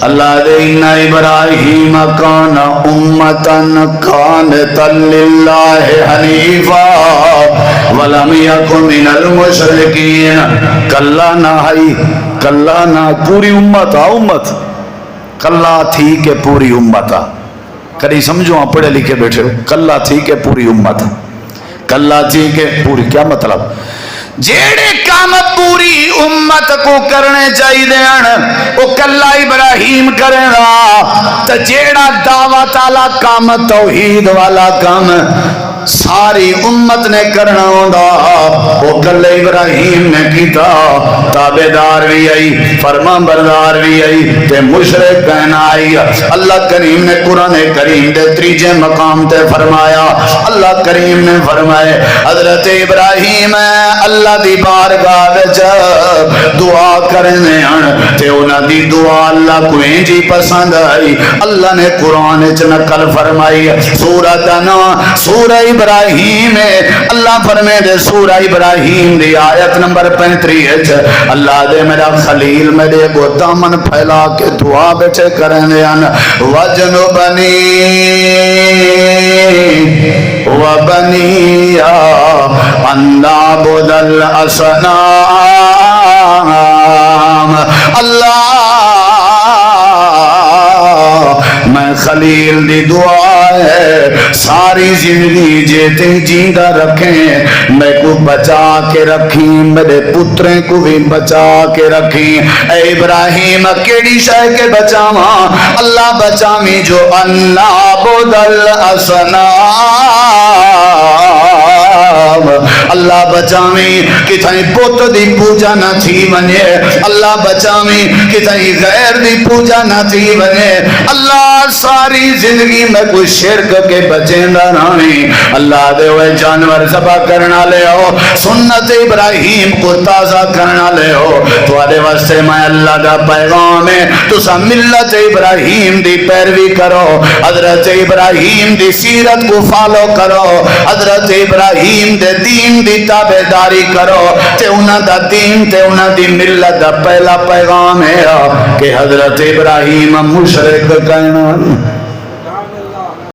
اللہ دے ان ابراہیم کان امتن قانتا للہ حنیفا ولم یکن من المشرکین. کلا نہ ہائی کلا نہ پوری امت امت کلا تھی کہ پوری امت کدی سمجھو آپ پڑھے لکھے بیٹھے ہو. کلا تھی کہ پوری امت کلا تھی کہ پوری کیا مطلب جیڑے کام پوری امت کو کرنے چاہیے دین وہ کلا ابراہیم کرے گا تو جیڑا دعوت والا کام توحید والا کام ساری امت نے کرنا ہوگا وہ کل ابراہیم نے کیتا. تابعدار بھی آئی فرما بردار بھی آئی تے مشرک کہنا آئی. اللہ کریم نے قرآن کریم دے تریجے مقام تے فرمایا. اللہ کریم نے فرمائے حضرت ابراہیم اللہ دی بارگاہ وچ دعا کرنے ہیں تے انہاں دی دعا اللہ کو انجی پسند آئی. اللہ نے قرآن وچ نقل فرمائی سورہ دنا سورہ ابراہیم اللہ فرمے دے سورہ ابراہیم دی آیت نمبر 35 اللہ دے میرا خلیل میرے کو دامن پھیلا کے دعا بیٹھے کرنے ہیں وجنبنی وبنی ان نعبد الاصنام. اللہ میں خلیل دی دعا ہے ساری زندگی جیتے جیندہ رکھیں میں کو بچا کے رکھیں میرے پتریں کو بھی بچا کے رکھیں. اے ابراہیم کیڑی شے کے بچاواں اللہ بچاویں جو اللہ بدل اصنام اللہ بچاویں کہ تھائیں پوت دی پوجا نہ تھی بنے اللہ بچاویں کہ تھائیں غیر دی پوجا نہ تھی بنے اللہ ساری زندگی میں کوئی شرک کے بچیں دا نامی اللہ دے ہوئے جانور ذبح کرنا لے ہو سنت ابراہیم کو تازہ کرنا لے ہو تو آدھے واسطے میں اللہ دا پیغام ہے تو سا ملت ابراہیم دی پیروی کرو حضرت ابراہیم دی سیرت کو فالو کرو حضرت ابراہیم دے دین دی تابعداری کرو تے انہاں دا دین تے انہاں دی ملت دا پہلا پیغام ہے کہ حضرت ابراہیم مشرک کہنا